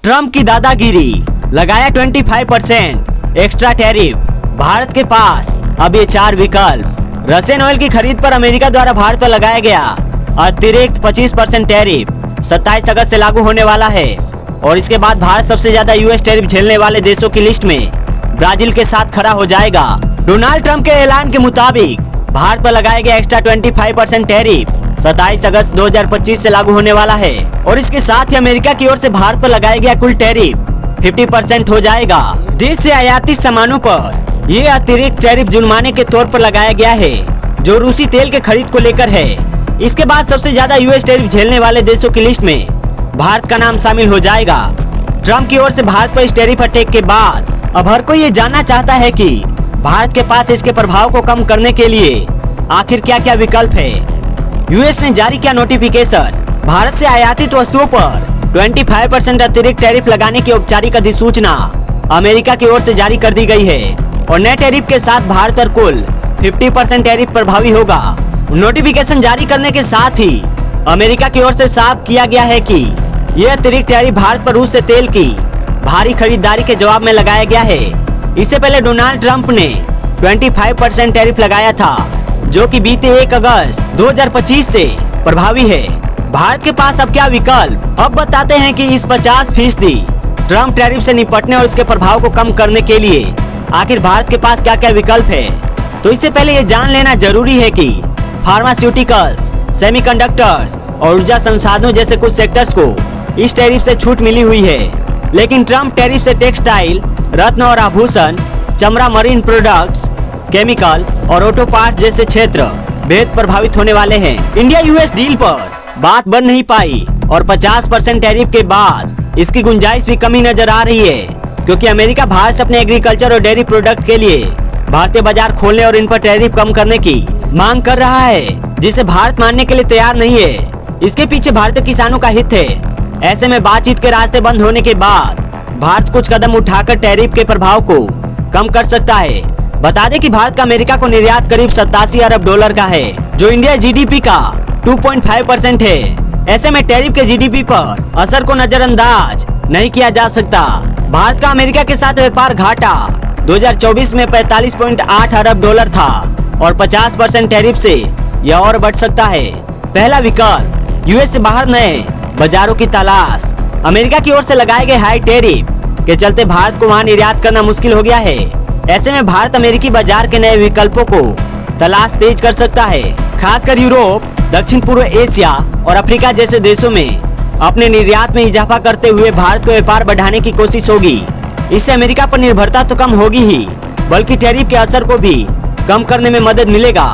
Trump की दादागिरी, लगाया 25% एक्स्ट्रा टैरिफ। भारत के पास अब ये 4 विकल्प। रशियन ऑयल की खरीद पर अमेरिका द्वारा भारत पर लगाया गया अतिरिक्त 25% टैरिफ 27 अगस्त से लागू होने वाला है। और इसके बाद भारत सबसे ज्यादा यूएस टैरिफ झेलने वाले देशों की लिस्ट में ब्राजील के साथ खड़ा हो जाएगा। डोनाल्ड ट्रंप के ऐलान के मुताबिक भारत पर लगाया गया एक्स्ट्रा 25% टैरिफ 27 अगस्त 2025 से लागू होने वाला है। और इसके साथ ही अमेरिका की ओर से भारत पर लगाया गया कुल टैरिफ 50% हो जाएगा। देश से आयातित सामानों पर ये अतिरिक्त टैरिफ जुर्माने के तौर पर लगाया गया है, जो रूसी तेल के खरीद को लेकर है। इसके बाद सबसे ज्यादा यूएस टैरिफ झेलने वाले देशों की लिस्ट में भारत का नाम शामिल हो जाएगा। ट्रंप की ओर से भारत पर इस टैरिफ अटैक के बाद अब हर कोई ये जानना चाहता है कि भारत के पास इसके प्रभाव को कम करने के लिए आखिर क्या क्या विकल्प है। यूएस ने जारी किया नोटिफिकेशन। भारत से आयातित वस्तुओं पर 25% अतिरिक्त टैरिफ लगाने की औपचारिक अधिसूचना अमेरिका की ओर से जारी कर दी गई है। और नए टैरिफ के साथ भारत पर कुल 50% टैरिफ प्रभावी होगा। नोटिफिकेशन जारी करने के साथ ही अमेरिका की ओर से साफ किया गया है कि यह अतिरिक्त टैरिफ भारत पर रूस से तेल की भारी खरीदारी के जवाब में लगाया गया है। इससे पहले डोनाल्ड ट्रंप ने 25% टैरिफ लगाया था, जो कि बीते 1 अगस्त 2025 से प्रभावी है। भारत के पास अब क्या विकल्प? अब बताते हैं कि इस 50% ट्रंप टैरिफ से निपटने और इसके प्रभाव को कम करने के लिए आखिर भारत के पास क्या क्या विकल्प है। तो इससे पहले ये जान लेना जरूरी है कि फार्मास्यूटिकल्स, सेमीकंडक्टर्स और ऊर्जा संसाधनों जैसे कुछ सेक्टर्स को इस टैरिफ से छूट मिली हुई है। लेकिन ट्रंप टैरिफ से टेक्सटाइल, रत्न और आभूषण, चमड़ा, मरीन प्रोडक्ट्स, केमिकल और ऑटो पार्ट्स जैसे क्षेत्र बेहद प्रभावित होने वाले हैं। इंडिया यूएस डील पर बात बन नहीं पाई और 50% टैरिफ के बाद इसकी गुंजाइश भी कमी नजर आ रही है, क्योंकि अमेरिका भारत से अपने एग्रीकल्चर और डेयरी प्रोडक्ट के लिए भारतीय बाजार खोलने और इन पर टैरिफ कम करने की मांग कर रहा है, जिसे भारत मानने के लिए तैयार नहीं है। इसके पीछे भारतीय किसानों का हित है। ऐसे में बातचीत के रास्ते बंद होने के बाद भारत कुछ कदम उठाकर टैरिफ के प्रभाव को कम कर सकता है। बता दें कि भारत का अमेरिका को निर्यात करीब 87 अरब डॉलर का है, जो इंडिया जीडीपी का 2.5% है। ऐसे में टैरिफ के जीडीपी पर असर को नजरअंदाज नहीं किया जा सकता। भारत का अमेरिका के साथ व्यापार घाटा 2024 में 45.8 अरब डॉलर था और 50% टैरिफ से यह और बढ़ सकता है। पहला विकल्प, यूएस से बाहर नए बाजारों की तलाश। अमेरिका की ओर से लगाए गए हाई टैरिफ के चलते भारत को वहां निर्यात करना मुश्किल हो गया है। ऐसे में भारत अमेरिकी बाजार के नए विकल्पों को तलाश तेज कर सकता है। खासकर यूरोप, दक्षिण पूर्व एशिया और अफ्रीका जैसे देशों में अपने निर्यात में इजाफा करते हुए भारत को व्यापार बढ़ाने की कोशिश होगी। इससे अमेरिका पर निर्भरता तो कम होगी ही, बल्कि टैरिफ के असर को भी कम करने में मदद मिलेगा।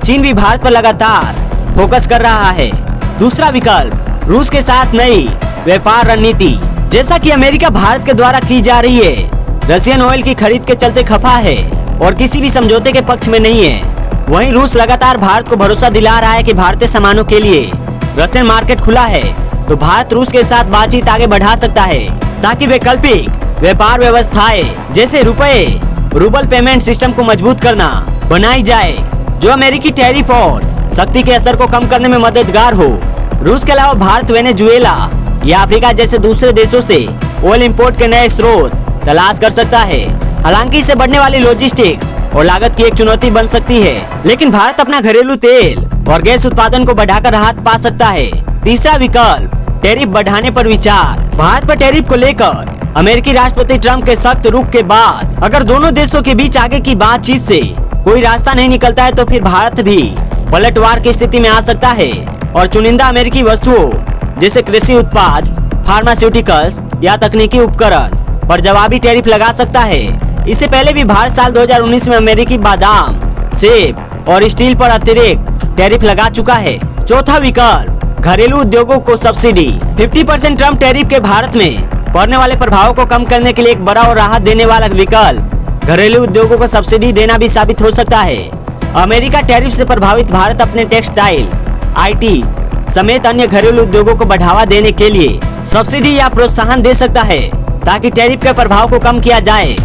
चीन भी भारत पर लगातार फोकस कर रहा है। दूसरा विकल्प, रूस के साथ नई व्यापार रणनीति। जैसा कि अमेरिका भारत के द्वारा की जा रही है, रशियन ऑयल की खरीद के चलते खफा है और किसी भी समझौते के पक्ष में नहीं है। वहीं रूस लगातार भारत को भरोसा दिला रहा है कि भारतीय सामानों के लिए रशियन मार्केट खुला है, तो भारत रूस के साथ बातचीत आगे बढ़ा सकता है, ताकि वैकल्पिक व्यापार व्यवस्थाएं जैसे रुपए रूबल पेमेंट सिस्टम को मजबूत करना बनाई जाए, जो अमेरिकी टैरिफ और शक्ति के असर को कम करने में मददगार हो। रूस के अलावा भारत वेनेजुएला या अफ्रीका जैसे दूसरे देशों से ऑयल इंपोर्ट के नए स्रोत तलाश कर सकता है। हालांकि इससे बढ़ने वाली लॉजिस्टिक्स और लागत की एक चुनौती बन सकती है, लेकिन भारत अपना घरेलू तेल और गैस उत्पादन को बढ़ाकर राहत पा सकता है। तीसरा विकल्प, टैरिफ बढ़ाने पर विचार। भारत पर टैरिफ को लेकर अमेरिकी राष्ट्रपति ट्रंप के सख्त रुख के बाद अगर दोनों देशों के बीच आगे की बातचीत से कोई रास्ता नहीं निकलता है, तो फिर भारत भी पलटवार की स्थिति में आ सकता है और चुनिंदा अमेरिकी वस्तुओं जैसे कृषि उत्पाद, फार्मास्यूटिकल्स या तकनीकी उपकरण पर जवाबी टैरिफ लगा सकता है। इससे पहले भी भारत साल 2019 में अमेरिकी बादाम, सेब और स्टील पर अतिरिक्त टैरिफ लगा चुका है। चौथा विकल्प, घरेलू उद्योगों को सब्सिडी। 50% ट्रंप टैरिफ के भारत में पड़ने वाले प्रभावों को कम करने के लिए एक बड़ा और राहत देने वाला विकल्प घरेलू उद्योगों को सब्सिडी देना भी साबित हो सकता है। अमेरिका टैरिफ से प्रभावित भारत अपने टेक्सटाइल, आईटी समेत अन्य घरेलू उद्योगों को बढ़ावा देने के लिए सब्सिडी या प्रोत्साहन दे सकता है, ताकि टैरिफ के प्रभाव को कम किया जाए।